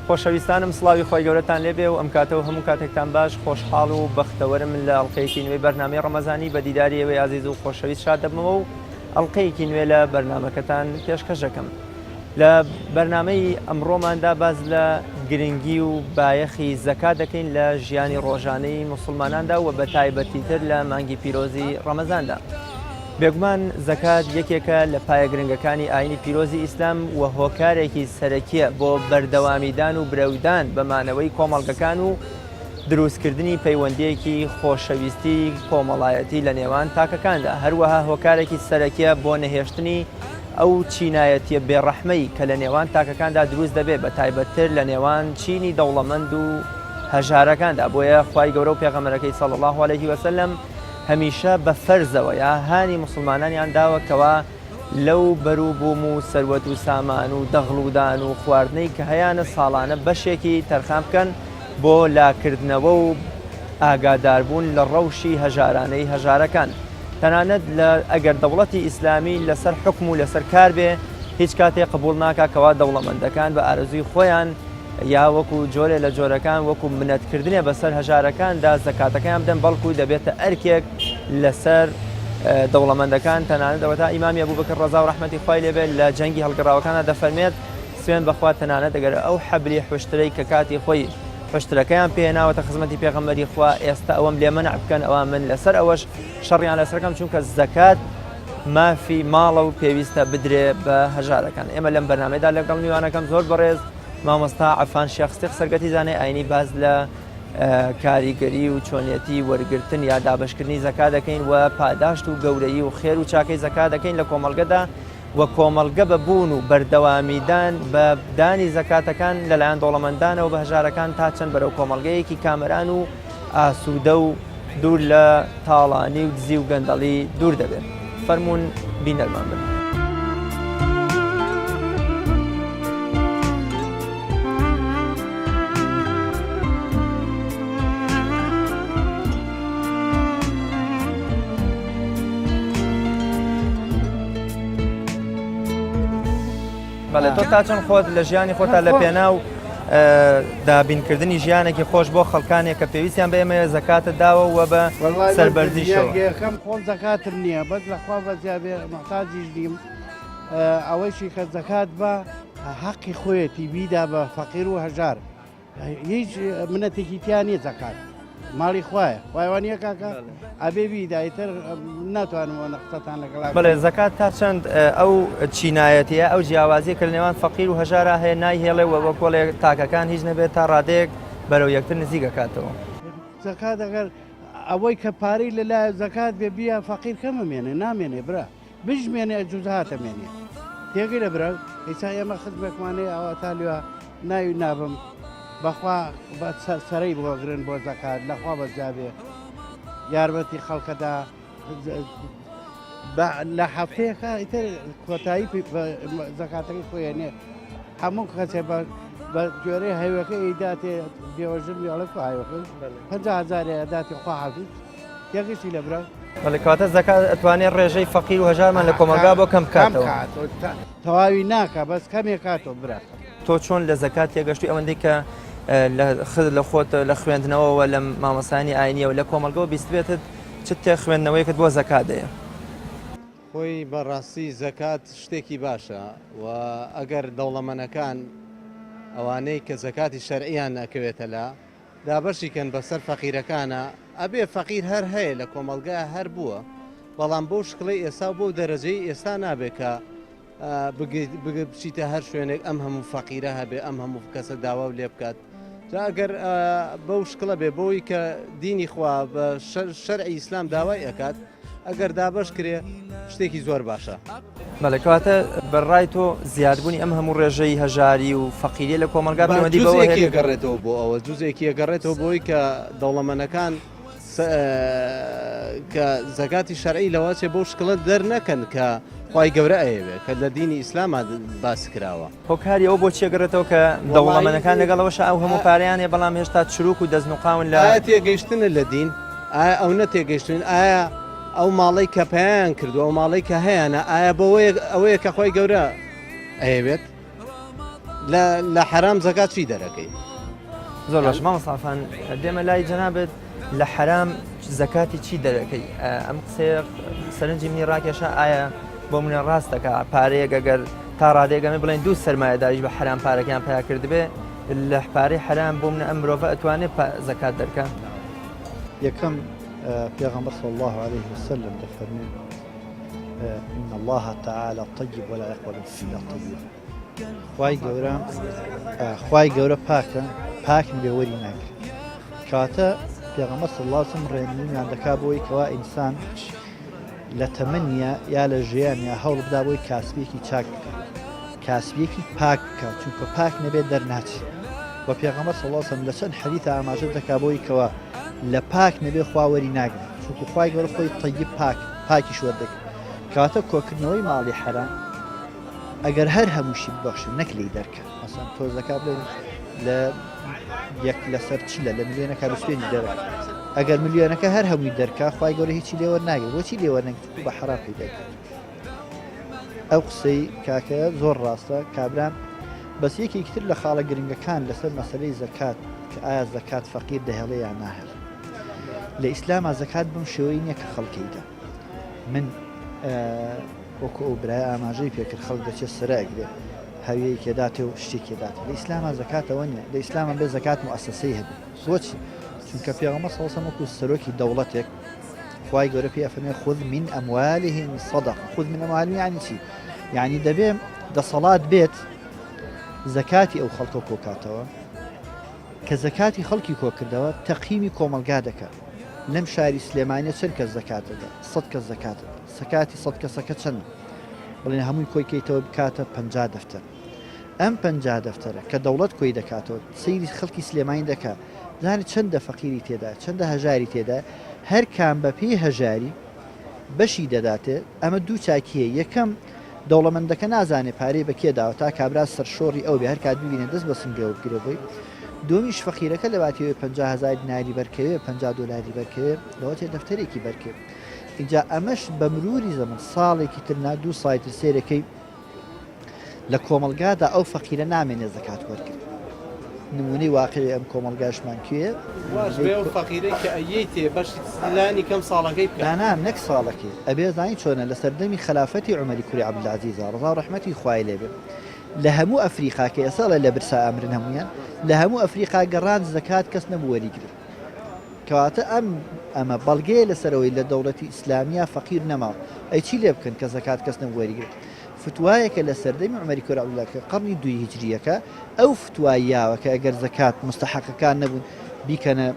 خۆشەویستانم سڵاوی خۆی گەورەتان لێبێ و ئەم کاتەوە هەموو کاتێکتان باش خۆشحاڵ و بەختەوەرم لە ئەڵلقەیەکی نوێی بەرنامەی ڕەمەزانی بە دیداری ئێوەی عەزیز و خۆشەویست شاد دەبمەوە و ئەڵلقەیەکی نوێ لە بەرنامەکەتان پێشکەش دەکەم. لە بەرنامەی ئەمڕۆماندا باز لە گرنگی و بایەخی زەکات دەکەین لە ژیانی ڕۆژانەی موسڵماناندا و بە تایبەتیتر لە مانگی پیرۆزی ڕەمەزاندا. بێگومان زەکات یەکێکە لە پایە گرنگەکانی ئاینی پیرۆزی ئیسلام و هۆکارێکی سەرەکیە بۆ بەردەوامیدان و برەودان بەمانەوەی کۆمەڵگەکان و دروستکردنی پەیوەندیەکی خۆشەویستی کۆمەڵایەتی لە نێوان تاکەکاندا. هەروەها هۆکارێکی سەرەکیە بۆ نەهێشتنی ئەو چینایەتیە بێڕەحمەی کە لە نێوان تاکەکاندا دروست دەبێت بە تایبەتتر لە نێوان چینی دەوڵەمەند و هەژارەکاندا. بۆیە خوای گەورە و پێغەمبەرەکەی صلی الله علیه وسلم هەمیشە بە فەرزەوە یا هانی مسلمانانیان داوەکەوە لەو بەروبووم و سەروەت و سامان و دەغڵودان و خواردنەی کە هەیانە ساڵانە بەشێکی تەرخان بکەن بۆ لاکردنەوە و ئاگاداربوون لە ڕەوشی هەژارانەی هەژارەکان. تەنانەت ئەگەر دەوڵەتی ئیسلامی لەسەر حکم و لەسەر کار بێ هیچ کاتێک قبول ناکەکەوە دەوڵەمەندەکان بە ئارەزوی خۆیان یا وەکو جۆرێ لە جۆرەکان وەکو منەتکردنێ بەسەر هەژارەکاندا زەکاتەکەیان بدەن بەڵکو دەبێتە ئەرکێک لەسەر دەوڵەمەندەکان. تەنانەت ئەوەتا ئیمامی ئەبوبەکر ڕەزا و ڕەحمەتی خوای لێبێت لە جەنگی هەڵگەڕاوەکانە دەفەرمێت سوێن بەخوا تەنانەت ئەگەر ئەو حەبلی حوشترەی کە کاتی خۆی حوشترەکەیان پێهێناوەتە خزمەتی پێغەمبەری خوا ئێستا ئەوەم لێ مەنع بکەن ئەوە من لەسەر ئەوەش شەڕیان لەسەرەکەم چونکە زەکات مافی ماڵە و پێویستە بدرێ بە هەژارەکان. ئێمە لەم بەرنامەیەدا لەگەڵ میوانەکەم زۆر بەڕێز مامۆستا عەفان شێخستیق سەرگەتی زانای ئاینی باز لە کاریگەری و چۆنیەتی وەرگرتن یا دابشکردنی زەکات دەکەین و پاداشت و گەورەی و خێر و چاکەی زەکات دەکەین لە کۆمەڵگەدا و کۆمەڵگە بەبوون و بەردەوامیدان بە دانی زەکاتەکان لەلایەن دەوڵەمەندانەوە بە هەژارەکان تا چەند بەرەو کۆمەڵگەیەکی کامەران و ئاسوودە و دوور لە تاڵانی و دزی و گەندەڵی دوور دەبێت. فەرموون بینەرمان بن. بەڵێ تۆ تا چەند خۆت لە ژیانی خۆتا لە پێناو دابینکردنی ژیانێکی خۆش بۆ خەڵکانێک کە پێویستیان بە ئێمە زەکاتت داوە و بە سەربەرزیشەوە خەم خۆم زەکاتم نییە بەس لەخوا بەزیابێ محتاجیش دیم ئەوەیشی کە زەکات بە حەقی خۆیەتی بیدا بە فەقیر و هەژار هیچ منەتێکی تیان نییە زەکات ماڵی خوایە وایوانیە کاکە ئەبێ بیدایتر ناتوانمەوە نەقسەتان لەگەڵ. بەڵێ زەکات تا چەند ئەو چینایەتیە ئەو جیاوازیە کە لە نێوان فەقیر و هەژارە هەیە نایهێڵێ و بە کۆڵێ تاکەکان هیچ نەبێت تا ڕادەیەک بەرەو یەکتر نزیک دەکاتەوە. زەکات ئەگەر ئەوەی کە پارەی لەلایە زەکات بێ بیا فەقیر کەمەمێنێ نامێنێ برا بژمێنێ جوزهاتەمێنێ تێگەی لە برا ئێستا ئێمە خزمێکمانەیە ئەوە تالیوە ناوی نابم بەخوا سەرەی بۆگرن بۆ زەکات لەخوا بەزیابێ یارمەتی خەڵکەدا لە هەفتەیەکە ئیتر کۆتایی زەکاتەکەی خۆیانێ هەموو کەسێ بە گوێرەی هەیوەکە ئیداتێ بێوەژن یاڵک هاوەکە 50,000 داتی خوا حافظ یەکیشی لە برا. بەڵێ کاتە زەکات ئەتوانێت ڕێژەی فەقیر و هەژارمان لە کۆمەلگا بۆ کەم بکاتەوە تەواوی ناکە بەس کەمێک کاتەوە برا. تۆ چۆن لە زەکات تێگەشتی ئەوەندەی کە لە خۆت لە خوێندنەوەەوە لە مامۆسانی ئاینیە و لە کۆمەلگەوە بیست بێتت چ تێ خوێندنەوەیکت بۆ زەکاتەیە؟ خۆی بەڕاستی زەکات شتێکی باشە و ئەگەر دەوڵەمەنەکان ئەوانەی کە زەکاتی شەرعیان ناکەوێتە لا دابەشیکەن بەسەر فەقیرەکانە ئەبێ فەقیر هەر هەیە لە کۆمەلگای هەر بووە بەڵام بۆ شکڵی ئێستا بۆ دەرەجەی ئێستا نابێت کە بچیتە هەر شوێنێک ئەم هەموو فەقیرە هەبێ ئەم هەموو کەسە داوا و لێ بکات. جا ئەگەر بەو شکڵە بێ بۆی کە دینی خوا بە شەرعی ئیسلام داوای ئەکات ئەگەر دابەش کرێ شتێکی زۆر باشە. بەڵێ کەواتە بەڕای تۆ زیادبوونی ئەم هەموو ڕێژەی هەژاری و فەقیری لە کۆمەلگا بەوەندی جوزێکی گەڕێتەوە بۆ ئەوە جوزێکی گەڕێتەوە بۆی کە دەوڵەمەنەکان کە زەکاتی شەرعی لەواتێ بۆ شکڵە دەرنەکەن کە خی گەورە ئەیەوێ کە لە دینی ئیسلاما باس کراوە. هۆکاری ئەو بۆ چێگەڕێتەوە کە دەوڵەمەنەکان لەگەڵەوەش ئەو هەموو پارەیانێ بەڵام هێشتا چروک و دەستنوقاون لە تێگەیشتنە لە دین ئایا ئەو نەتێگەیشتن ئایا ئەو ماڵی کە پێیان کردو ئەو ماڵی کە هەیەە ئایا بۆ ئەوەیە کە خۆی گەورە ئەیەوێت لە حرام زەکات چی دەرەکەی زۆر باش مامۆستافان دێمە لای جەنابێت لە حرام زەکاتی چی دەرەکەی ئەم قسەیە سەرنجی منی ڕاکێشە ئایا بۆ منە ڕاست دەکا پارەیەک ئەگەر تا ڕادێگەمە بڵێن دوو سەرمایەداریش بە حرام پارەکەیان پیا کردبێ لە پارەی حرام بۆ منە ئەم مرۆڤە ئەتوانێت زەکات دەرکات یەکەم پێغەمبەر صلی الله عليه وسلم دەفەرمێ إن الله تعالى طيب ولا يقبل إلا طيب خوای گەورە پاکە پاکن بێوەری ناکرێت کاتە پێغەمبەر صلی الله عليه وسلم ڕێنمونیان دەکا بۆی کەوا ئینسان لە تەمەنیە یا لە ژیان یا هەوڵ بدا بۆی کاسبێکی چاک بکە کاسبێکی پاک بکە چونکە پاک نەبێت دەرناچێت و پێغەمبەر صلی الله عليه وسلم لە چەند حەدیثە ئاماژە دەکا بۆی کەوا لە پاک نەبێ خواوەری ناگرێت چونکە خوای گەورە خۆی طیب پاکیش وەردەگرێت کاتە کۆکردنەوەی ماڵی حرام ئەگەر هەر هەمووشی ببەخشن نەک لی دەرکە مەسەڵەن تۆ زەکات بڵێن لە یەک لەسەر چلە لە ملیۆنەکە بسپێنی دەرە ئەگەر ملیۆنەکە هەر هەمووی دەرکا خوای گەورە هیچی لێوە ناگرێت بۆچی لێوە نەگرێت بە حرام پێی دەکرێت ئەو قسەی کاکە زۆر ڕاستە کابران بەس یەکێکی تر لە خاڵە گرنگەکان لەسەر مەسەلەی زەکات کە ئایا زەکات فەقیر دەهێڵێ یان ناهێڵ لە ئیسلامە زەکات بەم شێوەی نییە کە خەڵکیدا من وەکو ئەو برای ئاماژەی پێکرد خەڵک دەچێت سەرەگرێ هەویەی کێداتێ و شتێکێدات لە ئیسلامە زەکاتەوە نیە لە ئیسلامە بێ زەکات موەسسەسەی هەبێ بۆچی چونکە پێغەمبەر صلی الله علیه و وەکو سەرۆکی دەوڵەتێک خوای گەورە پێی فەرمێ خذ من ئەموالهم صدقة خذ من ئەموالهم یعنی چی یعنی دەبێ دەسەڵات بێت زەکاتی ئەو خەڵکە کۆکاتەوە کە زەکاتی خەڵکی کۆکردەوە تەقییمی کۆمەلگا دەکات لەم شاری سلێمانیە چەند کەس زەکات دەدا 100 کەس زەکات سەکاتی 100 کەسەکە چەند بڵێن هەمووی کۆی کەیتەوە بکاتە 50 دەفتەر ئەم 50 دەفتەرە کە دەوڵەت کۆی دەکاتەوە سەیری خەڵکی سلێمانی دەکات زانێت چەندە فەقیری تێدا چەندە هەژاری تێدا هەر کام بە پێی هەژاری بەشی دەداتێت ئەمە دوو چاکیە یەکەم دەوڵەمەندەکە نازانێت پارەی بە کێداوە تا کابرا سەرشۆڕی ئەو بێ هەر کات ببینێ دەست بە سنگەوە بگرەوەی دومیش فەقیرەکە لەواتەوە 50,000 دیناری بەرکەوێ 50 دلاری بەرکەوێ لەواتێ دەفتەرێکی بەرکێ اینجا ئەمەش بە مروری زەمن ساڵێکی ترنا دوو سایتر سێرەکەی لە کۆمەلگادا ئەو فەقیرە نامێنێ زەکات وەرگرت نمونەی واقعی ئەم کۆمەلگاشمان کوێ فەقیرەی کە ئەیەیتێ بەشی لانی کەم ساڵەکەی پلانان نەک ساڵەکەی ئەبێ زانی چۆنە لە سەردەمی خلافەتی عومەری کوڕی عەبدولعەزیز ڕەضا و ڕەحمەتی خوای لێبێ لە هەموو ئەفریقا کە ئێساڵە لە برسا ئەمرن هەمویان لە هەموو ئەفریقا گەڕان زەکات کەس نەبوو وەریگرت کەواتە ئەمە بەڵگەیە لەسەرەوەی لە دەوڵەتی ئیسلامیە فەقیر نەما ئەی چی لێ بکەن کە زەکات کەس نەبوو وەریگرت فتوایەکە لە سەردەمی عومەری کوڕی عەبدوڵڵاکە قەرنی دوی هیجریەکە ئەو فتواییاوە کە ئەگەر زەکات مستحەقەکان نەبوون بیکەنە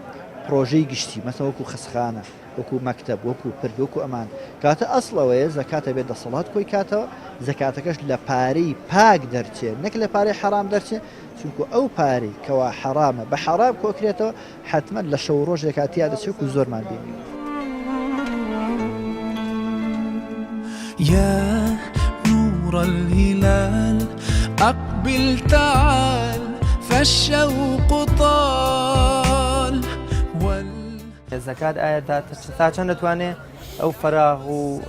پرۆژەی گشتی مەسەڵەن وەکو خەسخانە وەکو مەکتەب وەکو پرد وەکو ئەمان کاتە ئەسڵەوەیە زەکاتە بێت دەسەڵات کۆی کاتەوە زەکاتەکەش لە پارەی پاک دەرچێت نەک لە پارەی حرام دەرچێت چونکو ئەو پارەی کەوا حرامە بە حرام کۆکرێتەوە حتمما لە شەو ڕۆژێک کاتیا دەچێت و زۆرمان بینی الهلال أقبل تعال فالشوق طال زەکات ئایا تا چەند دەتوانێت ئەو فەراغ و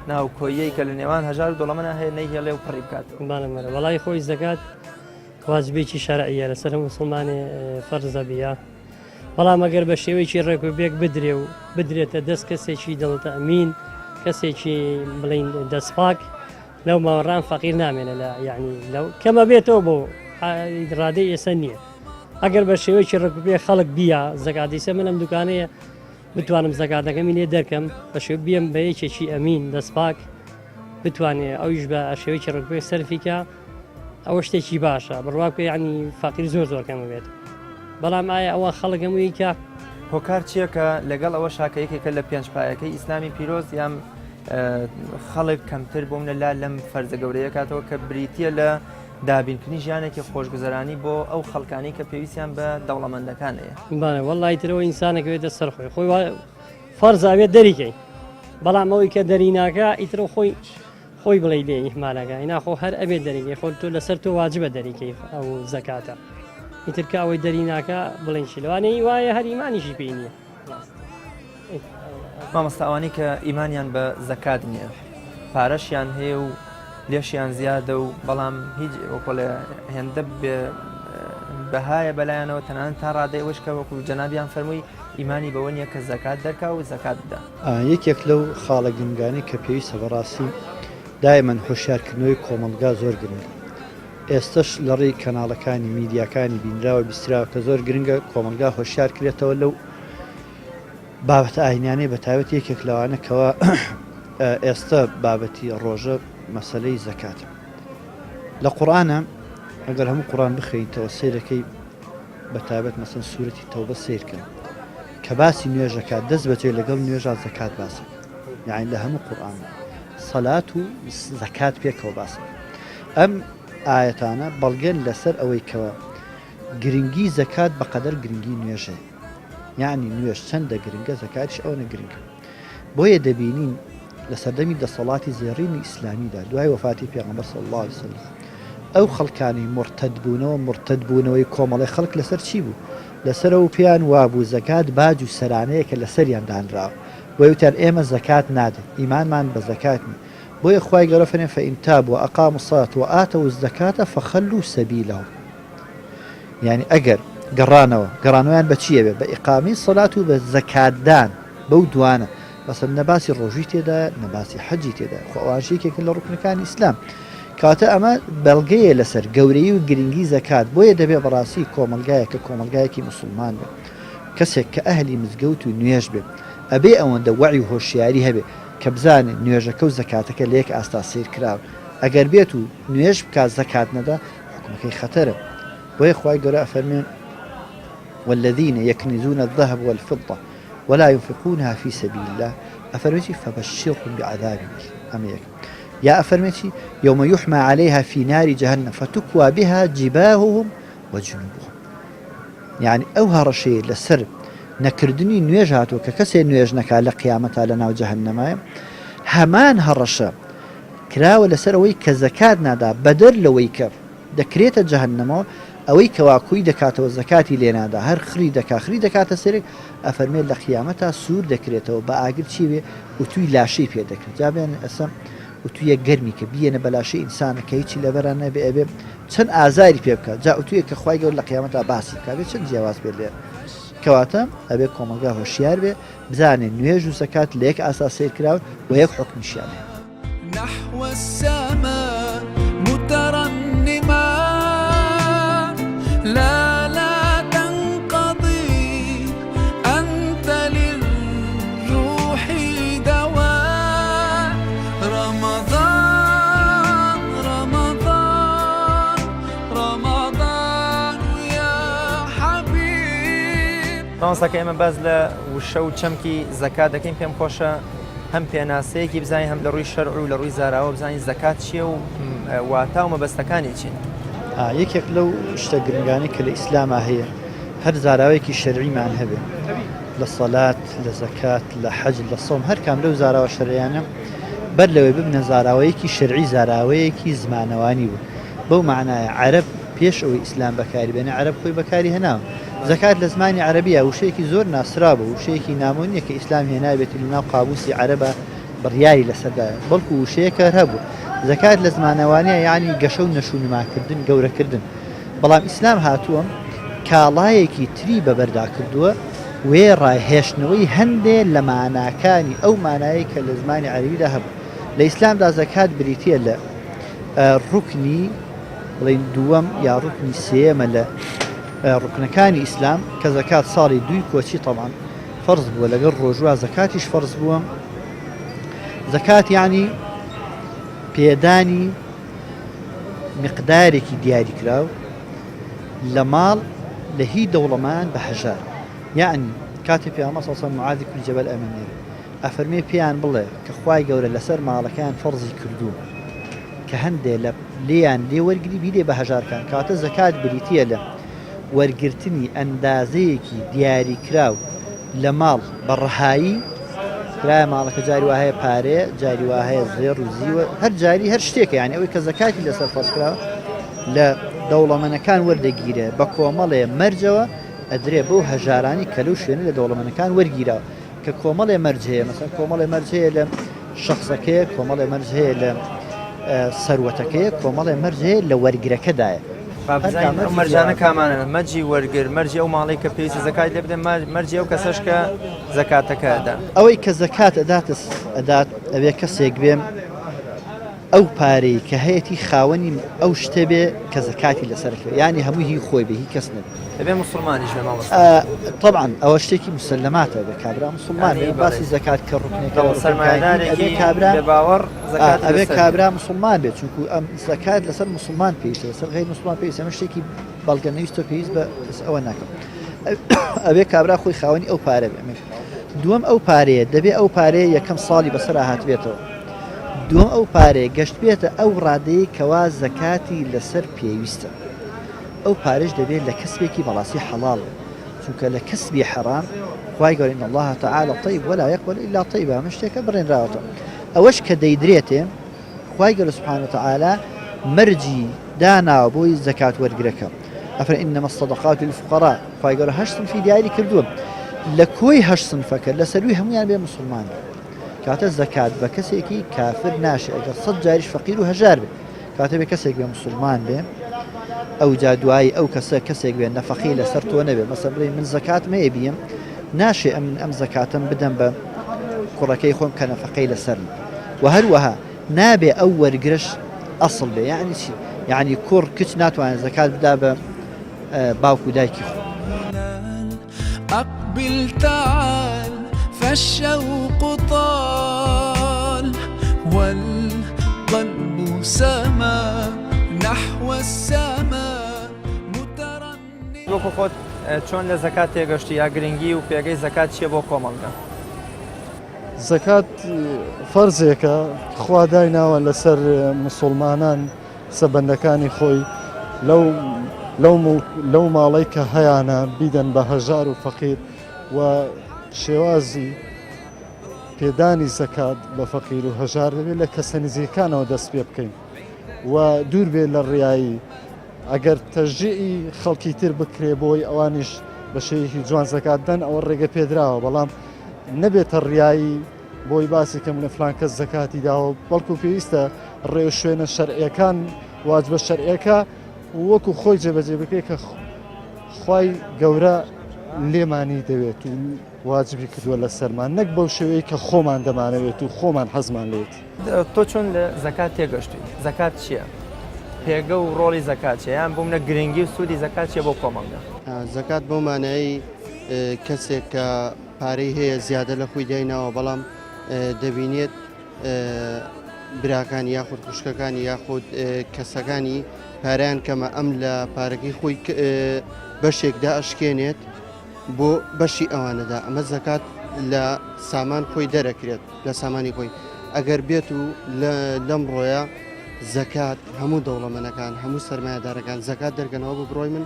ناوکۆیەی کە لە نێوان هەژار دۆڵەمەە هەیە نەیهێڵێ و پڕی بکات بانەمەرە وەڵی خۆی زەکات واجبێکی شەرعیە لەسەر مسلمانی فەرزە بیا بەڵام ئەگەر بە شێوەیەکی ڕێکوبێک بدرێ و بدرێتە دەست کەسێکی دڵتە ئەمین کەسێکی بڵین دەستپاک لەو ماوەڕان فەقیر نامێنە لە یعنی لەو کەمە بێتەوە بۆ ڕادەی ئێستا نییە ئەگەر بە شێوەیەکی ڕێکوبێ خەڵک بیا زەکاتیسە منم دوکانەیە بتوانم زەکاتەکەمی لێ دەرکەم بە شێو بیم بە یەکێکی ئەمین دەستپاک بتوانێت ئەویش بە شێوەیەکی ڕێکوبێ سەرفیکە ئەوە شتێکی باشە بڕواکە یعنی فەقیر زۆر کەمە بێت بەڵام ئایا ئەوە خەڵک هەموویکە هۆکار چییەکە لەگەڵ ئەوە شاکەیەکێکە لە پێنج پایەکەی ئیسلامی پیرۆز یان خەڵک کەمتر بۆ منە لا لەم فەرزە گەورەیە کاتەوە کە بریتە لە دابینکردنی ژیانێکی خۆشگوزەرانی بۆ ئەو خەڵکانی کە پێویستیان بە دەوڵەمەندەکانەیە بانە وەڵی ترەوە ئینسانێکەوێتە سەر خۆی فەرزاوێت دەریکەی بەڵام ئەوەی کە دەریناکە ئیترە خۆی بڵێ لێ ئیحمالەکە ناخۆ هەر ئەبێت دەریکەی خۆ تۆ لەسەر تۆ واجبە دەریکەی ئەو زەکاتە ئیترکە ئەوەی دەریناکە بڵێن شیلوانەی وایە هەر ئیمانیشی پێی نییە مامۆستاوانی کە ئیمانیان بە زەکات نییە پارەشیان هەیە و لێشیان زیادە و بەڵام هیچ وەکڵێ هێندە بەهایە بەلایەنەوە تەنانەت تا ڕادەی ئەوەشکە وەکو جەنابیان فەرمووی ئیمانی بەوە نییە کە زەکات دەرکا و زەکات بدە. یەکێک لەو خاڵە گرنگانەی کە پێویستە بەڕاستی دایمەن هۆشیارکردنەوەی کۆمەلگا زۆر گرنگە. ئێستش لە ڕێی کەناڵەکانی میدیاکانی بینراوە بیستراوە کە زۆر گرنگە کۆمەلگا هۆشیار کرێتەوە لەو بابەتە ئاینانەی بەتایبەت یەکێک لەوانەکەەوە ئێستا بابەتی ڕۆژە مەسەلەی زەکات. لە قورئانە ئەگەر هەموو قورئان بخوێنیتەوە سیرەکەی بەتایبەت مەسەن سوورەتی تەوبە سیرکەن کە باسی نوێژەکات دەست بەجێ لەگەڵ نوێژە زەکات باسە، یعنی لە هەموو قورئان سەلات و زەکات پێکەوە باسە. ئەم ئاەتانە بەڵگەن لەسەر ئەوەی کەوە گرنگی زەکات بەقەدەر گرنگی نوێژە، یعنی نوێژ چەندە گرنگە زەکاتیش ئەوە نەگرنگە. بۆیە دەبینین لە سەردەمی دەسەڵاتی زێڕینی ئیسلامیدا دوای وەفاتی پێغەمبەر صلی الله علیه وسلم ئەو خەڵکانی مرتەدبوونەوەی کۆمەڵی خەڵک لەسەر چی بوو؟ لەسەر ئەو پیان وابوو زەکات باج و سەرانەیە کە لەسەریان دانراوە وەوتیان ئێمە زەکات نادەین، ئیمانمان بە زەکات نیە. بۆیە خوای گەورە فەرمێ فەئین تابوا وەئەقاموا الصەلاة وآتەووا الزەکاتە فەخەلوا سەبیلەهم، یعنی ئەگەر گەڕانەوەیان بە چیە بێ؟ بە ئیقامی سەلات و بە زەکاتدان. بەو دوانە بەسەر نەباسی ڕۆژی تێدا نەباسی حەجی تێدا، خۆ ئەوانشێکێکن لە ڕوکنەکانی ئیسلام. کاتە ئەمە بەڵگەیە لەسەر گەورەی و گرنگی زەکات. بۆیە دەبێ بەڕاستی کۆمەلگایە کە کۆمەلگایەکی مسلمان بێ، کەسێک کە ئەهلی مزگەوت و نوێژ بێ، ئەبێ ئەوەندە وەعی و هۆشیاری هەبێ کە بزانێ نوێژەکە و زەکاتەکە لە یەک ئاستا سیر کراون. ئەگەر بێت و نوێژ بکات زەکات نەدا حکومەکەی خەتەرە. بۆیە خوای گەورە ئەفەرمێن والذین یەکنیزون الذهب والفضة ولا ينفقونها في سبيل الله أفرمتي فبشرهم بعذاب أميك يا أفرمتي يوم يحمى عليها في نار جهنم فتكوى بها جباههم وجنوبهم، يعني أوها رشيد لسر نكردني نويجاتو ككسي نويج نكا لقيامتها لنا جهنم همان هرشا كراوە لەسەر ئەوەی کە زەکات نادا بەدەر لەوەی کە دەکرێتە جەهەنەمەوە ئەوەی کەواکوی دەکاتەوە زەکاتی لێنادا هەر خری دەکاتە سەرێک ئەفەرمێت لە قیامەتا سوور دەکرێتەوە بە ئاگر چی وێ وتوی لاشەی پێ دەکرێت جابێن ئەسەم وتویە گەرمی کە بیێنە بە لاشەی ئینسانەکە هیچی لەبەران نەبێ ئەبێ چەند ئازاری پێ بکات جا وتویە کە خوای گەورە لە قیامەتا باسی بکات بێت چەند جیاواز پێ لێ کەواتە ئەبێ کۆمەلگا هۆشیار بێ بزانێن نوێژ و زەکات لە یەک ئاسا سیر کراون و یەک حکمیشیان هەیە. نحو السماء مترنما لا تنقضي أنت للروح دواء رمضان رمضان رمضان يا حبيب. مامۆستاکە ئێمە باز لە وشە و چەمکی زەکات دەکەین پێم خۆشە هەم پێناسەیەکی بزانین هەم لە ڕووی شەرع و لە ڕووی زاراوە بزانین زەکات چییە و واتە و مەبەستەکانی چین. یەکێک لەو شتە گرنگانی کە لە ئیسلاما هەیە هەر زاراوەیەکی شەرعیمان هەبێ لە سەلات لە زەکات لە حەج لە سۆم هەر کام لەو زاراوە شەرعیانە بەر لەوەی ببنە زاراوەیەکی شەرعی زاراوەیەکی زمانەوانی بوو. بەو معنایە عەرەب پێش ئەوەی ئیسلام بەکاری بێنێ عەرەب خۆی بەکاری هێناوە. زەکات لە زمانی عەرەبیە وشەیەکی زۆر ناسرا بوو وشەیەکی نامۆنیە کە ئیسلام هێنابێتی لەناو قابوسی عەرەبە بڕیاری لەسەردایە بەڵکو وشەیەکە هەبوو. زەکات لە زمانەوانیە یعنی گەشە و نەشونماکردن گەورەکردن، بەڵام ئیسلام هاتووە کاڵایەکی تری بەبەردا کردووە وێ ڕاهێشتنەوەی هەندێک لە ماناکانی ئەو مانایی کە لە زمانی عەرەبیدا هەبوو. لە ئیسلامدا زەکات بریتیە لە ڕوکنی بڵێن دووەم یا ڕوکنی سێەمە لە ڕوکنەکانی ئیسلام کە زەکات ساڵی دوی کۆچی تەمان فەرز بووە لەگەڵ ڕۆژوە زەکاتیش فەرز بووە. زەکات یعنی پێدانی مقدارێکی دیاری کراو لە ماڵ لە هی دەوڵەمان بە هەژار، یعنی کاتی پێغەمبەر صلی الله علیه و سلم معاذ کوڕی جەبەل ئەمێنێ ئەفەرمێ پێیان بڵێ کە خوای گەورە لەسەر ماڵەکان فەرزی کردووە کە هەندێ لە لێیان لێ وەرگری بیدێ بە هەژارکان. کاتە زەکات بریتیە لە وەرگرتنی ئەندازەیەکی دیاری کراو لە ماڵ بە ڕەهایی کرایە ماڵەکە جاری وهەیە پارێ جاری وهەیە زێڕ و زیوە هەر جاری هەر شتێکە یعنی ئەوەی کە زەکاتی لەسەر فەرز کراوە لە دەوڵەمەنەکان وەردەگیرێ بە کۆمەڵێ مەرجەوە ئەدرێ بەو هەژارانی کە لەو شوێنە لە دەوڵەمەنەکان وەرگیراوە کە کۆمەڵێ مەرج هەیە، مەسەڵەن کۆمەڵێ مەرج هەیە لە شەخسەکەیە، کۆمەڵێ مەرج هەیە لە سەروەتەکەی کۆمەڵێ مەرجێ لە وەرگرەکەدایە ئەم مەرجانە کامانە مەرجی وەرگر مەرجی ئەو ماڵی کە پێویستە زەکات لێ بدەن مەرجی ئەو کەسەش کە زەکاتەکەدا ئەوەی کە زەکات ئەدات ئەوێ کەسێک بێم ئەو پارەی کە هەیەی خاوەنی ئەو شتێ بێ کە زەکاتی لەسەرکە ینی هەموو هی خۆی بێ هی کەس نبێ دەبێ مسلمانیش بێ ماڵ طبعا ئەوە شتێکی مسلماتە بە کابرا مسلمان باسی زەکات کە ڕوکنێکە سەرمایه‌دارێکی بێ باوەڕ زەکات ئەبێ کابرا مسلمان بێت چونکو ئەم زەکات لەسەر مسلمان پێویستە لەسەر غیر مسلمان پێویستە ئەمە شتێکی بەڵگە نەویستە پێویست بە ئەوە ناکەم ئەبێ کابرا خۆی خاوەنی ئەو پارە بێ دووەم ئەو پارەیە دەبێ ئەو پارەیە یەکەم ساڵی بەسەر هاتبێتەوە دووەم ئەو پارەیە گەشت بێتە ئەو ڕادەیە کەوا زەکاتی لەسەر پێویستە ئەو پارێش دەبێت لە کەسبێکی بەڵاستی حەڵاڵ چونکە لە کەسبی حەرام خوای گەورە إن الله تعالى طيب ولا يقبل إلا طيبا من شتێکە بڕێنراوەتەوە ئەوەش کە دەیدرێتێ خوای گەورە سبحانه وتعالى مەرجی داناوە بۆی زەکات وەرگرەکە ئەفەر إنما الصدقات للفقراء خوای گەورە 8 صنفی دیاری کردووە لە کۆی 8 صنفەکە لە سەروی هەمویان بێ مسلمان کاتە زەکات بە کەسێکی کافر ناشێ ئەگەر 100 جاریش فەقیر و هەژار بێ کاتە بێ کەسێک بێ مسلمان بێ ئەو جا دوایی ئەو کەسێک بێ نەفەقی لەسەر تۆ نەبێ مەسەڵ بڵێ من زەکات مەیە بیم ناشێ ئەم زەکاتم بدەم بە کوڕەکەی خۆم کە نەفەقەی لەسەر و هەروەها نابێ ئەو وەرگرش ئەسڵ بێ یعنی چی یعنی کوڕ کچ ناتوانێت زەکات بدا بە باوکو دایکی خۆ أقبل تعال فالشوق طال والقلب سما نحو السماء مترنم وەکو خۆت چۆن لە زەکات تێگەشتی یا گرنگی و پێگەی زەکات چیە بۆ کۆمەڵگە زەکات فەرزێکە خوا دایناوە لەسەر مسلمانان سەبەندەکانی خۆی لەو ماڵەی کە هەیانە بیدەن بە هەژار و فەقیر و شێوازی پێدانی زەکات بە فەقیر و هەژار دەبێت لە کەسە نزیکانەوە دەست پێ بکەین و دوور بێت لە ڕیایی ئەگەر تەژیعی خەڵکی تر بکرێ بۆی ئەوانیش بە شێوەیەکی جوان زەکاتدەن ئەوە ڕێگە پێدراوە بەڵام نەبێتە ڕیایی بۆی باسی کەم لە فلان کەس زەکاتی داوە بەڵکو پێویستە ڕێ و شوێنە شەرعیەکان واجبە شەرعیەکە وەکو خۆی جێبەجێ بکەی کە خوای گەورە لێمانی دەوێت و واجبی کردووە لە سەرمان نەک بەو شێوەیە کە خۆمان دەمانەوێت و خۆمان حەزمان لێت تۆ چۆن لە زەکات تێگەشتی زەکات چییە پێگە و ڕۆڵی زەکات چیە یان بووم لە گرنگی و سوودی زەکات چیە بۆ کۆمەڵگە زەکات بۆ مانایی کەسێک کە پارەی هەیە زیادە لە خۆی دایناوە بەڵام دەبینێت براکانی یاخود خوشکەکانی یاخود کەسەکانی پاریان کەمە ئەم لە پارەکەی خۆی بەشێکدا ئەشکێنێت بۆ بەشی ئەوانەدا ئەمە زەکات لە سامان خۆی دەرەکرێت لە سامانی خۆی ئەگەر بێت و لەم ڕۆیە زەکات هەموو دەوڵەمەنەکان هەموو سەرمایه‌دارەکان زەکات دەرگەنەوە بە بڕۆی من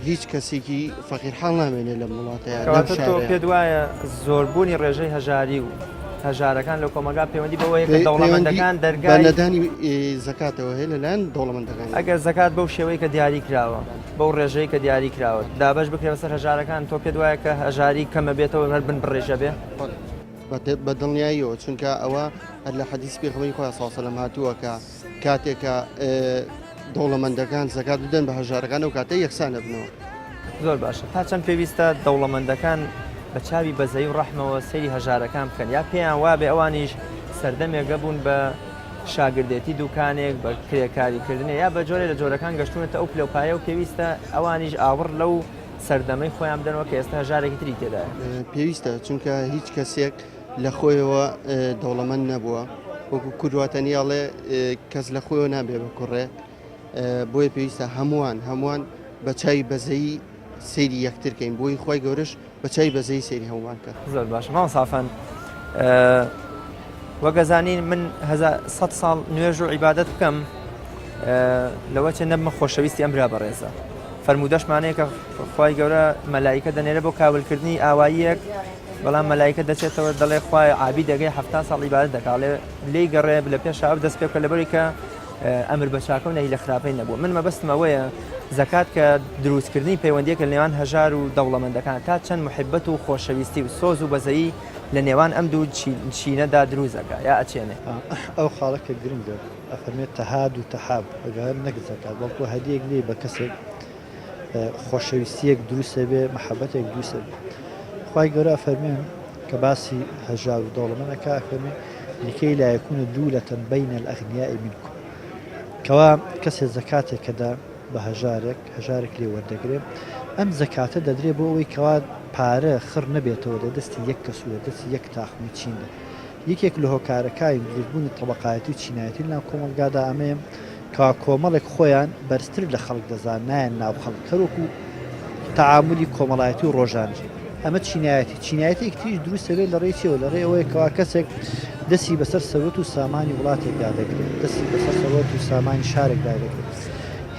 هیچ کەسێکی فەقیرحاڵ نامێنێت لە وڵاتەیە تۆ پێ وایە زۆربوونی ڕێژەی هەژاری و هەژارەکان لە کۆمەگا پەیوەندی بەوەیە کە دەوڵەمەندەکان دەرگای نەدانی زەکاتەوە هەیە لەلایەن دەوڵەمەندەکان ئەگەر زەکات بەو شێوەی کە دیاری کراوە بەو ڕێژەی کە دیاری کراوە دابش بکرێت بەسەر هەژارەکان تۆ پێ وایە کە هەژاری کەمە بێتەوە هەر بن بڕێژە بێ بە دڵنیاییەوە چونکە ئەوە هەر لە حەدیث پێغەمبەری خۆی صلی الله علیه و سلم هاتووە کە کاتێکە دەوڵەمەندەکان زەکات بدەن بە هەژارەکان و کاتە یەکسانە بنەوە زۆر باشە تا چەند پێویستە دەوڵەمەندەکان بە چاوی بەزەی و ڕەحمەوە سەیری هەژارەکان بکەن یا پێیان وابێ ئەوانیش سەردەمێکە بوون بە شاگردێتی دوکانێک بە کرێکاریکردنی یا بە جۆرە لە جۆرەکان گەشتونێتە ئەو پلەپایە و پێویستە ئەوانیش ئاور لەو سەردەمەی خۆیان بدەنەوە کە ئێستا هەژارێکی تری تێدایە پێویستە چونکە هیچ کەسێک لە خۆیەوە دەوڵەمەند نەبووە وەکو کوردواتەنیاڵێ کەس لە خۆیەوە نابێ بە کوڕێ بۆیە پێویستە هەمووان بە چای بەزەیی سەیری یەکترکەین بۆی خۆی گەورەش بە چای بەزەی سەیری هەمووان کرد زۆر باشە ماڵ سافەن وەگەزانین من 100 ساڵ نوێژ و عیبادەت بکەم لەوە چێ نەبمە خۆشەویستی ئەم برا بەڕێزە فەرمودەشمانەیە کە خی گەورە مەلایکە دەنێرە بۆ کاولکردنی ئاواییەک بەڵام مەلایکە دەچێتەوە دەڵێ خخوای عابی دەگەی 7 ساڵ عیبادەت دەکڵێ لی گەڕێ لە پێش ئەو دەست پێ بکە لەبەری کە ئەمر بە چاکە و نەهی لە خراپەی نەبووە من مەبەستمەوەیە زەکات کە دروستکردنی پەیوەندیەکە لە نێوان هەژار و دەوڵەمەندەکان تا چەند محبەت و خۆشەویستی و سۆز و بەزەیی لە نێوان ئەم دوو چینەدا دروزەکە یا ئەچێنێ ئەو خاڵەکە گرنگە ئەفەرمێت تەهاد و تەحاب ئەگەر نەک زەکات بەڵکو هەدیەک لێ بە کەسێک خۆشەویستیەک دروستە بێ محەبەتێک دروستە بێ خوای گەورە ئەفەرمێن کە باسی هەژار و دەوڵەمەندەکە ئەفەرمێ لکەی لا یەکونە دوولەتەن بەینە الئەغنیاء منکم کەوا کەسێ زەکاتێک کەدا بە هەژارێک لێ وەردەگرێ ئەم زەکاتە دەدرێ بۆ ئەوەی کەوا پارە خڕ نەبێتەوە لە دەستی یەک کەس و لە دەستی یەک تاخمی چینە یەکێک لە هۆکارەکانی دروستبوونی تەبەقایەتی و چینایەتی لەناو کۆمەلگادا ئەمەیە کەوا کۆمەڵێک خۆیان بەرزتر لە خەڵک دەزان نایەن ناو خەڵک کەرۆک و تەعاملی کۆمەڵایەتی و ڕۆژانە ئەمە چینایەتی تریش دروستە بێت لە ڕێچەوە لە ڕێ ئەوەیە کەوا کەسێک دەستی بەسەر سەرۆت و سامانی وڵاتێکدا دەگرێت دەستی بەسەر سەرۆت و سامانی شارێکدا دەگرێت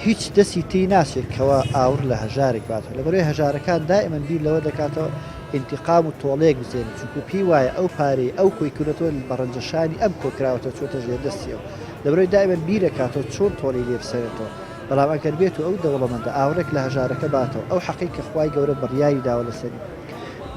هیچ دەستی تی ناسێت کەوا ئاور لە هەژارێک باتەوە لە بەرەوەی هەژارەکان دائیمەن بیر لەوە دەکاتەوە ئینتیقام و تۆڵەیەک بزێنێت چونکو پێی وایە ئەو پارەی ئەو کۆی کردەوە بەڕەنجەشانی ئەم کۆکراوەتە چۆتە ژێر دەستیەوە لە بەرەوەی دائیمەن بیرەکاتەوە چۆن تۆڵی لێ بسەرێتەوە بەڵام ئەگەر بێت و ئەو دەوڵەمەندە ئاورێک لە هەژارەکە باتەوە ئەو حەقی کە خوای گەورە بڕیاری داوە لەسەری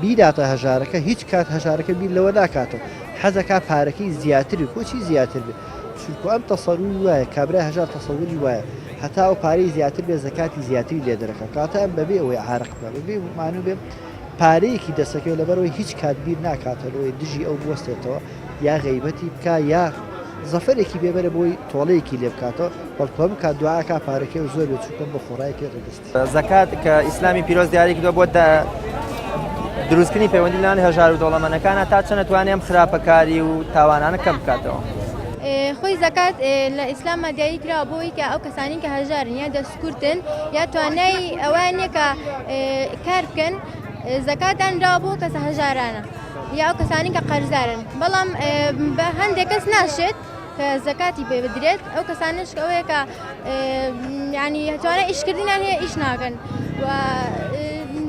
بیداتە هەژارەکە هیچ کات هەژارەکە بیر لەوە ناکاتەوە حەزەکە پارەکەی زیاتر بۆچی زیاتر بێت چونکو ئەم تەسەڕوری وایە کابرای هەژار تەسەوری وایە هەتا ئەو پارەی زیاتر بێ زەکاتی زیاتری لێ دەرەکە کاتە ئەم بەبێ ئەوەی عارق بە بێ مانوو بێ پارەیەکی دەسەکەوە لەبەرەوەی هیچ کات بیر ناکاتەوەی دژی ئەو بوەستێتەوە یا غەیبەتی بکە یا زەفەرێکی بێبەرە بۆی تۆڵەیەکی لێ بکاتەوە بەڵکۆم کات دوعاکە پارەکەی و زۆر بێت چونکەم بە خۆڕایەکی ڕێدەست زەکات کە ئیسلامی پیرۆز دیاری کردووە بۆ دروستکردنی پەیوەندی لەناو هەژار و دەوڵەمەندەکانە تا چەند توانێ ئەم خراپەکاری و تاوانانە کەم بکاتەوە خۆی زەکات لە ئیسلامە دیاری کراوە بۆی کە ئەو کەسانی کە هەژارن یا دەستکورتن یا توانای ئەوانە کە کار بکەن زەکاتان راوە بۆ کەسە هەژارانە یا ئەو کەسانی کە قەرزدارن بەڵام بە هەندێک کەس ناشێت کە زەکاتی پێ بدرێت ئەو کەسانش ئەوەیە کە ینی توانای ئیشکردنیان هەیە ئیش ناکەن و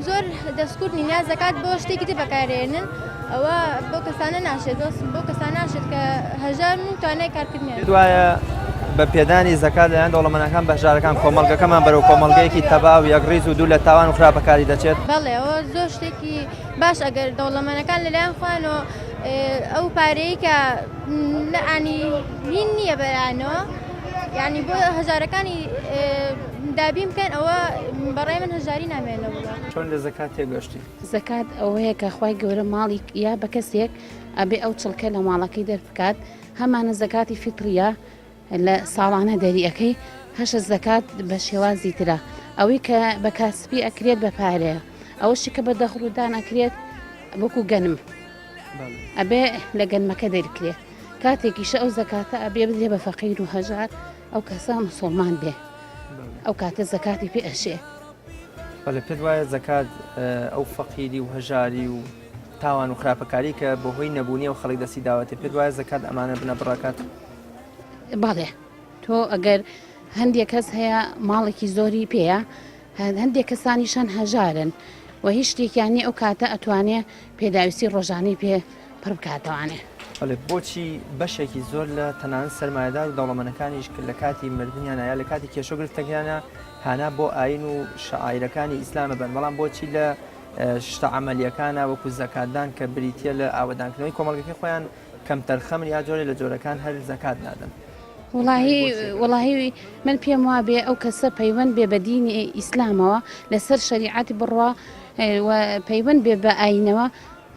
زۆر دەستکورتنی یا زەکات بۆ شتێکی تر بەکارهێنن ئەوە بۆ کەسانە ناشێت بۆ کەسان ناشێت کە هەژار و توانای کارکردنیان دوایە بە پێدانی زەکات لەلایەن دەوڵەمەندەکان بە هەژارەکان کۆمەڵگەکەمان بەرەو کۆمەڵگەیەکی تەبا و یەکڕیز و دوو لە تاوان و خراپەکاری دەچێت بەڵێ ئەوە زۆر شتێکی باش ئەگەر دەوڵەمەندەکان لەلایەن خوانەوە ئەو پارەی کە ئانی هین نییە بەرانەوە یعنی بۆ هەژارەکانی دابین بکەن ئەوە بەڕێ من هەژاری نامێنە وڵات چۆن لە زەکات تێگەشتی زەکات ئەوەیە کە خوای گەورە ماڵی یا بە کەسێک ئەبێ ئەو چڵکە لە ماڵەکەی دەربکات هەمانە زەکاتی فیتریە لە ساڵانە دەریەکەی هەشە زەکات بە شێوازی ترە ئەوەی کە بە کاسبی ئەکرێت بە پارەیە ئەوەشی کە بە دەخڕودان ئەکرێت وەکو گەنم ئەبێ لە گەنمەکە دەرکرێت کاتێکیشە ئەو زەکاتە ئەبێ بدرێ بە فەقیر و هەژار ئەو کەسە مسڵمان بێ ئەو کاتە زەکاتی پێ ئەشێ بەڵێ پێت وایە زەکات ئەو فەقیری و هەژاری و تاوان و خراپەکاری کە بە هۆی نەبوونی و خەڵک دەستی داوەتێ پێت وایە زەکات ئەمانە بنە بڕاکات باڵێ تۆ ئەگەر هەندێک کەس هەیە ماڵێکی زۆری پێەیە هەندێک کەسانیشان هەژارن و هیچ شتێکیانی ئەو کاتە ئەتوانێ پێداویستی ڕۆژانەی پێ پڕ بکاتەوانێ بەڵێ بۆچی بەشێکی زۆر لە تەنانەت سەرمایه‌دار و دەوڵەمەندەکانیش لە کاتی مردنیانە یا لە کاتی کێشە گرفتەکانە هانا بۆ ئاین و شعائیرەکانی ئیسلامە بن بەڵام بۆچی لە شتە عەمەلیەکانە وەکو زەکاتدان کە بریتیە لە ئاوەدانکردنەوەی کۆمەڵگەکەی خۆیان کەم تەرخەمن یا جۆرێ لە جۆرەکان هەر زەکات نادەن وڵاهی من پێم وابێ ئەو کەسە پەیوەند بێ بە دینی ئیسلامەوە لەسەر شەریعەتی بڕوا و پەیوەند بێ بە ئاینەوە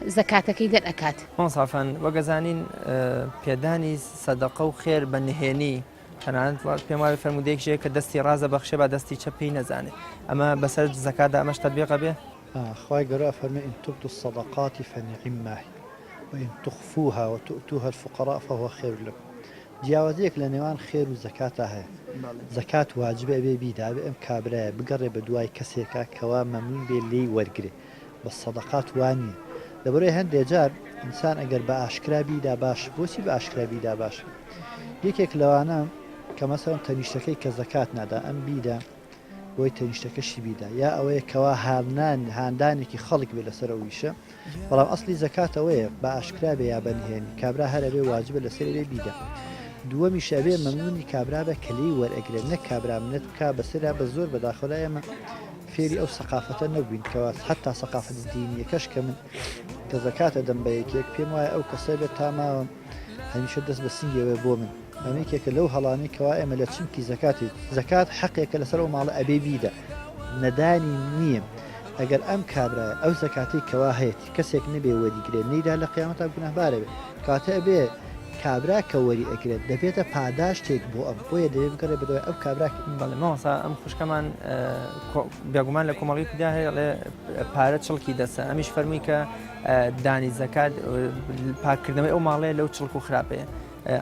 زەکاتەکەی دەرئەکات مۆسافەن وەگەزانین پێدانی سەدەقە و خێر بە نهێنی تەنانەت پێم وایە فەرمودەیەکیشەیە کە دەستی ڕازە بەخشێ با دەستی چەپ پێی نەزانێت ئەمە بەسەر زەکاتدا ئەمەش تەطبیقە بێ خوای گەورە فەرمێ ئین تبدوا الصدقات فنعما هی وإن تخفوها وتؤتوها الفقراء فهو خير لكم جیاوازەیەک لە نێوان خێر و زەکاتە هەیە زەکات واجبە ئەبێ بیدا بێ ئەم کابرایە بگەڕێ بە دوای کەسێکە کەوا مەمنون بێ لێی وەرگێ بە سەدەقات وانە لەبەرەوەی هەندێک جار ئینسان ئەگەر بە ئاشکرا بیدا باش بۆچی بە ئاشکرا بیدا باش یەکێک لەوانە کە مەسەڵەن تەنیشتەکەی کە زەکات نادا ئەم بیدا بۆی تەنیشتەکەشی بیدا یا ئەوەیە کەوا هاندانێکی خەڵک بێ لەسەر ئەویشە بەڵام ئەسلی زەکات ئەوەیە بە ئاشکرا بێ یا بەنهێنی کابرا هەرە بێ واجبە لەسەر لێ بیدا دووەمی شەبێ مەمنونی کابرا بە کەلەی وەرئەگرێت نەک کابرا منەت بکا بەسرا بە زۆر بەداخەلا ئێمە فێری ئەو سەقافەتە نەبووین کەوا حتا سەقافەت دینیەکەش کە من کە زەکاتە دەم بە یەکێک پێم وایە ئەو کەسە بێت تاماوە هەمیشە دەست بە سنگەوە بۆ من ئەمێکێکە لەو هەڵانی کەوا ئێمە لە چمکی زەکاتی زەکات حەقێکە لەسەر ئەو ماڵە ئەبێ بیدە نەدانی نییە ئەگەر ئەم کابرایە ئەو زەکاتی کەوا هەیەی کەسێک نەبێ وەریگرێت نەیدا لە قیامەتا گوناهبارە بێت کاتە ئەبێ کابرا کە وەری ئەگرێت دەبێتە پاداشتێک بۆ ئەم بۆیە دەبێت بکڕێ بدەوە ئەو کابرا بەڵێ مەوەسا ئەم خوشکەمان بێگومان لە کۆمەڵی کودا هەیە لێ پارە چڵکی دەسە ئەمیش فەرمی کە دانی زەکات پاکردنەوەی ئەو ماڵەیە لەو چڵک و خراپەیە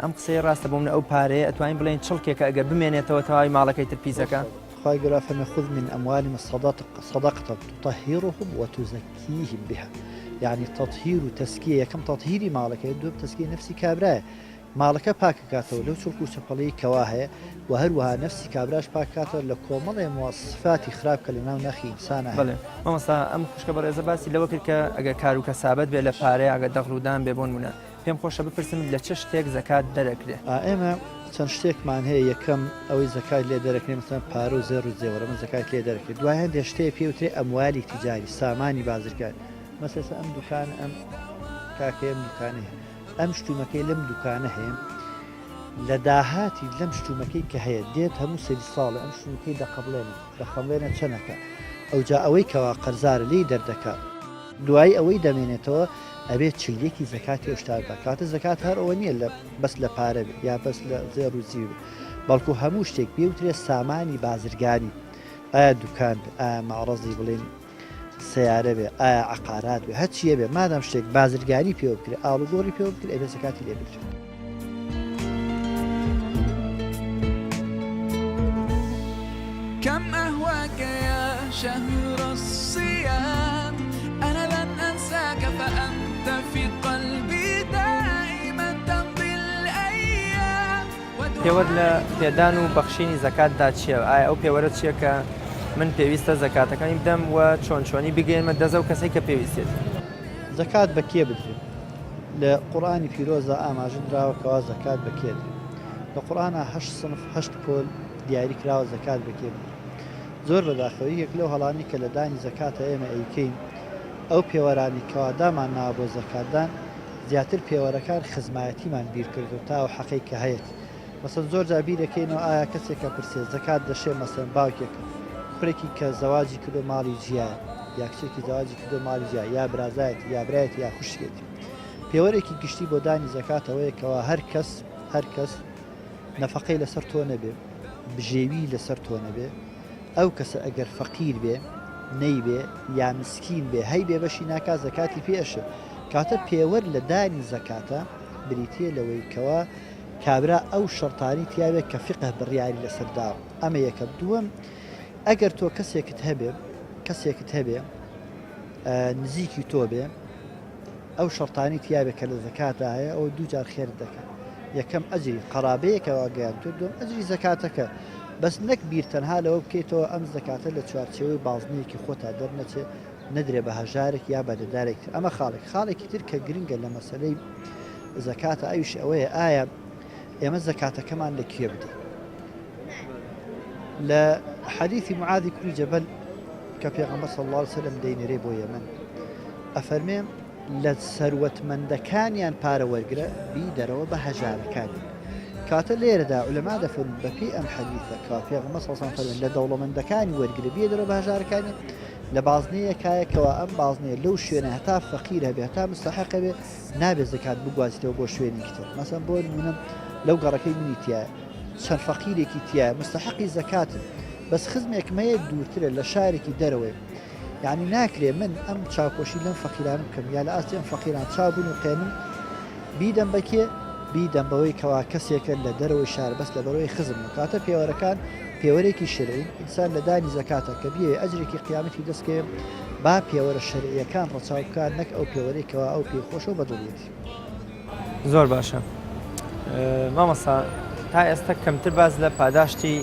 ئەم قسەی ڕاستە بۆ منە ئەو پارەیە ئەتوانین بڵێن چڵکێکە ئەگەر بمێنێتەوە تەواوی ماڵەکەی تر پیسەکە خی گەورە فەرمێ خذ من أموالهم صدقة تطهرهم وتزكيهم بها يعني تطهير وتزكية كم تطهيري مالك يدوب تزكية نفسي كابراه مالك باكاتو لو تشوفوا سفلي كواهي وهروها نفسي كابراش باكاتو لكومل مواصفات خراب كلنا ونخي إنسان بله ما مثلا أم خوش كبر إذا بس لو كذا أجا كارو كسابت بلا فارع أجا دخلودان ببون منا فيهم خوش بپرسم لچش تيك زكاة دركله إما چەند شتێکمان هەیە یەکەم ئەوەی زەکات لێ دەرەکرێ مثلا پارە و زێر و زێوەرە من زەکات لێ دەرەکرێت دوای هەندێک شتەیە پێوترێ ئەموالی تیجاری سامانی بازرگان مەسەلەن ئەم دوکان ئەم کاکە ئەم دوکانە هەیە ئەم شتومەکەی لەم دوکانە هەیە لە داهاتی لەم شتومەکەی کە هەیە دێت هەموو سەری ساڵە ئەم شتومەکەی دەقەبڵێنە چەنەکە ئەوجا ئەوەی کەوا قەرزارە لی دەردەکات دوای ئەوەی دەمێنێتەوە ئەبێت چلیەکی زەکاتی ئەوشتاردا کاتە زەکات هەر ئەوە نییە لە بەس لە پارە یا بەس لە زێر و زیور بەڵکو هەموو شتێک پێوترێ سامانی بازرگانی ئایا دوکان ئایا ماڕەزی بڵێن سیارە بێ ئایا عقارات بێ هەرچیە بێ مادام شتێک بازرگانی پێوە بکرێت ئاڵوگۆڕی پێوە بکرێت ئەبێ زەکاتی لێ بدرێت كم أهواك يا شهر الصيام أنا لن أنساك فأنت في قلبي دائما تمضي الأيام پێوەرد لە پێدان و بەخشینی زەکاتدا چییە ئایا ئەو پێوەرە چییە کە من پێویستە زەکاتەکانی بدەم و چۆنی بگەێنمە دەزە و کەسێک کە پێویستێت زەکات بە کێ بدرێت لە قورآانی پیرۆزە ئاماژەدراوەکەوا زەکات بەکێت لە قورآانە هەشت سنف هەشت پۆل دیاری کراوە زەکات بەکێ بدرێت زۆر بەداخەوەی یەک لەو هەڵانی کە لە دانی زەکاتە ئێمە ئەیکەین ئەو پێوەرانی کەوادامان ناوە بۆ زەکاتدان زیاتر پێوەرەکان خزمایەتیمان بیر کردو تا و حەقی کە هەیەت مەسەن زۆر جا بیرەکەینەوە ئایا کەسێکە پرسێ زەکات دەشێ مەسەن باوکێک کوڕێکی کە زەواجی کردو ماڵی جیایە یا کچێکی زەواجی کردو ماڵی جیای یا برازایەت یا برایەت یا خوشکێتی پێوەرێکی گشتی بۆ دانی زەکاتەوەیەکەوە هەر کەس نەفەقەی لەسەر تۆ نەبێ بژێوی لەسەر تۆ نەبێ ئەو کەسە ئەگەر فەقیر بێ نەیبێ یا مسکین بێ هەی بێ بەشی ناکات زەکاتی پێشە کاتە پێوەر لە دانی زەکاتە بریتە لەوەی کەوە کابرا ئەو شەرطانی تیاوێت کە فقه بڕیاری لەسەرداوە ئەمە یەکەم دووەم ئەگەر تۆ کەسێکت هەبێ نزیکی تۆ بێ ئەو شەرطانی تیاوێت کە لە زەکاتە هەیە ئەو دووجار خێر دەکات یەکەم ئەجری قەرابەیەکەوە گەیان تۆ دوم ئەجری زەکاتەکە بەس نەک بیر تەنها لەوە بکەیتەوە ئەم زەکاتە لە چوارچەوەی بازنەیەکی خۆتا دەرنەچێ نەدرێ بە هەژارێک یا بەدەدارێک ئەمە خاڵێکی تر کە گرنگە لە مەسەلەی زەکاتە ئەویش ئەوەیە ئایا ئێمە زەکاتەکەمان لەکوێ بدەین لە حەدیثی معاذی کوڕی جەبەل کە پێغەمبەر صلی الله علیه وسلم دەینێرێ بۆ یەمەن ئەفەرمێ لە سەروەتمەندەکانیان پارە وەرگرە بیدەرەوە بە هەژارەکانی کاتە لێرەدا عولەما دەفەرمون بەپێی ئەم حەدیثە کە پێغەمبەر صلی الله علیه وسلم فەرمێن لە دەوڵەمەندەکانی وەرگرە بیدەرەوە بە هەژارەکانی لە بازنەیەکایەکەوە ئەم بازنەیە لەو شوێنە هەتا فەقیرە بێ هەتا مستحقە بێ نابێت زەکات بگوازیتەوە بۆ شوێنێکی تر مەسەڵەن بۆ نمونە لەو گەڕەکەی منی تایە چەند فەقیرێکی تایە مستحقی زەکاتن بەس خزمێکمەیە دوورترە لە شارێکی دەرەوەی یعنی ناکرێ من ئەم چاوپۆشی لەم فەقیران بکەم یا لە ئاستی ئەم فەقیران چاوبوون و قێنم بیدەم بەکێ بیدەم بەوەی کەوا کەسێکە لە دەرەوەی شار بەس لە بەرەوەی خزم کاتە پێوەرەکان پێوەرێکی شەرعی ئینسان لە دانی زەکاتە کە بیێ ئەجرێکی قیامەتی دەستکێ با پێوەرە شەرعیەکان ڕەچاوکار نەک ئەو پێوەرێکەوە ئەو پێخۆشە و بەدڵێتی زۆر باشە مامەسا تا ئێستا کەمتر باز لە پاداشتی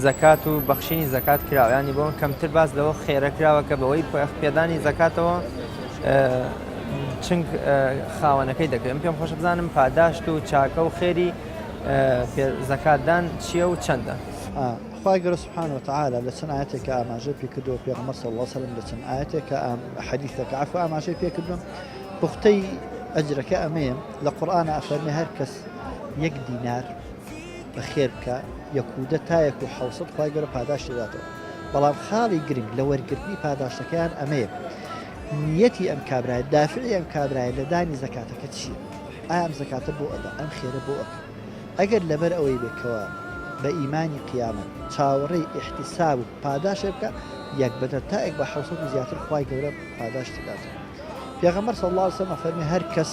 زەکات و بەخشینی زەکات کراوە ینی بۆ کەمتر باز لەوە خێرەکراوە کە بەوەی پێدانی زەکاتەوە چنگ خاوەنەکەی دەکەم پێم خۆش بزانم پاداشت و چاکە و خێری زەکاتدان چییە و چەندە خی گەورە سبحانه وتعالى لە چەند ئاەتێکە ئاماژەی پێکردەوە پێغەمبەر صلی الله عليه وسلم لە چەند ئاەتێکە حەدیثەکە عفو ئاماژەی پێکردوم پوختەی ئەجرەکە ئەمەیە لە قورئانە ئەفەرمێ هەر کەس 1 دینار بە خێر بکە یەکودە تا 1,700 خی گەورە پاداش دەداتەوە بەڵام خاڵی گرنگ لە وەرگرتنی پاداشتەکەیان ئەمەیە نیەتی ئەم کابرایە دافعی ئەم کابرایە لە دانی زەکاتەکە چییە؟ ئایا ئەم زەکاتە بۆ ئەدا ئەم خێرە بۆ ئەکە ئەگەر لەبەر ئەوەی بێکەوە بە ئیمانی قیامەت چاوەڕێی احتیساب و پاداشە بکە یەک بەدە تا 1,700 و زیاتر خی گەورە پاداش دەداتەوە پێغەمبەر صلی الله عليه وسلم فەرمی هەر کەس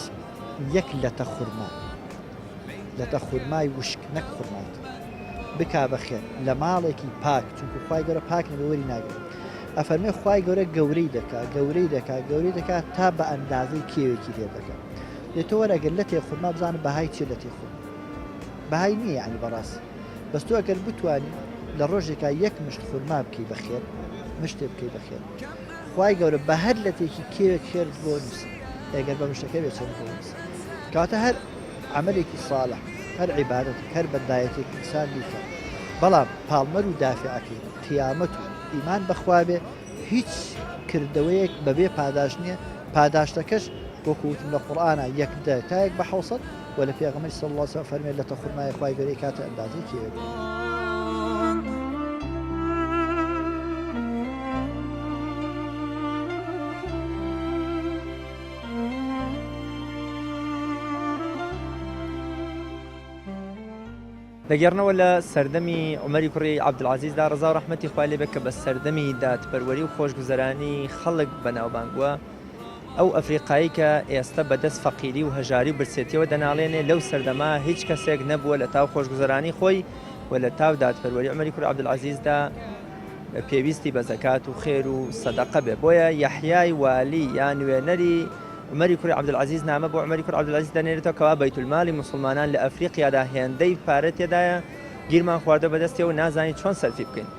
1 لەتە خورما لەتە خورمای وشک نەک خورمات بکا بەخێر لە ماڵێکی پاک چونکو خی گەورە پاک نەبەوەری ناگرێت ئەفەرمێ خی گەورە گەورەی دەکا تا بە ئەندازەی کێوێکی لێ دەکات لێتۆ وەرەگەر لە تێخورما بزانە بەهای چێ لە تێخورما بەهای نییە ینی بەڕاست بەس تۆ ئەگەر بتوانی لە ڕۆژێکا 1 مشت خورما بکەی بەخێر مشتێ بکەی بەخێر خی گەورە بە هەر لە تێکی کێوێک خێر بۆ نووسی ئەگەر بە مشتەکە بێت چۆن نووسی کاتە هەر عملێکی ساڵح هەر عیبادەتێک هەر بەندایەتێک ئینسان بیکە بەڵام پاڵمەر و دافعەکەی قیامەت و ئیمان بەخوا بێ هیچ کردەوەیەک بەبێ پاداش نییە پاداشتەکەش وەکوتم لە قورئانە 1 تا 1,700 و لە پێغەمبەر صلی الله عليه وسلم فەرمێ لە تەخورمای خی گەورەی کاتە ئەندازەی کێوێت دەگەڕنەوە لە سەردەمی عومەری کوڕی عەبدولعەزیزدا ڕەزا و ڕەحمەتی خوای لێ بێت کە بە سەردەمی دادپەروەری و خۆشگوزەرانی خەڵک بەناوبانگ بووە ئەو ئەفریقایی کە ئێستا بەدەست فەقیری و هەژاری و برسێتیەوە دەناڵێنێ لەو سەردەما هیچ کەسێک نەبووە لە تاو خۆشگوزەرانی خۆی و لە تاو دادپەروەری عومەری کوڕی عەبدولعەزیزدا پێویستی بە زەکات و خێر و سەدەقە بێ بۆیە یەحیای والی یان وێنەری عومەری کوڕی عەبدولعەزیز نامە بۆ عومەری کوڕی عەبدولعەزیز دەنێرێتەوە کەوا بەیتولماڵی موسڵمانان لە ئەفریقیادا هێندەی پارە تێدایە گیرمان خواردە بەدەستیەوە و نازانی چۆن سەرفی بکەین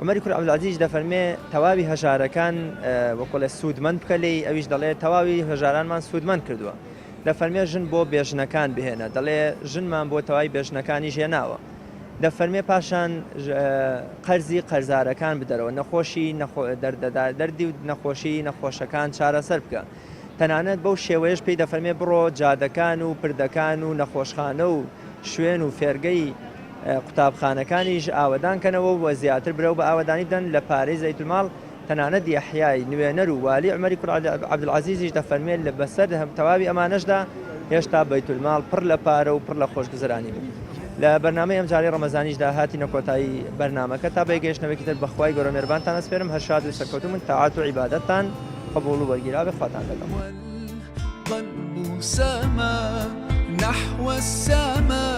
عومەری کوڕی عەبدولعەزیز دەفەرمێ تەواوی هەژارەکان وەکوڵێ سوودمەند بکە لێی ئەویش دەڵێ تەواوی هەژارانمان سوودمەند کردووە دەفەرمێ ژن بۆ بێژنەکان بهێنە دەڵێ ژنمان بۆ تەواوی بێژنەکانیش هێناوە دەفەرمێ پاشان قەرزی قەرزارەکان بدەرەوە نەخۆشی دەردی و نەخۆشی نەخۆشەکان چارەسەر بکە تەنانەت بەو شێوەیەش پێی دەفەرمێ بڕۆ جادەکان و پردەکان و نەخۆشخانە و شوێن و فێرگەی قوتابخانەکانیش ئاوەدانکەنەوە و زیاتر برەو بە ئاوەدانی بدەن لە پارەی زەیتولماڵ تەنانەت یەحیای نوێنەر و والی عومەری کوڕی عەبدولعەزیزیش دەفەرمێ لە بەسەر تەواوی ئەمانەشدا هێشتا بەیتولماڵ پڕ لە پارە و پڕ لە خۆشگوزەرانی بوو لە بەرنامەی ئەمجاری ڕەمەزانیشدا هاتینە کۆتایی بەرنامەکە تا بەیگەشتنەوەکی تر بەخوای گەورە مێربانتان ئەسپێرم هەر شاد و سەرکەوتومن تاعات و عیبادەتتان قبول و وەرگیرا بێ خواتان لەگەڵ والقلب سما نحو السماء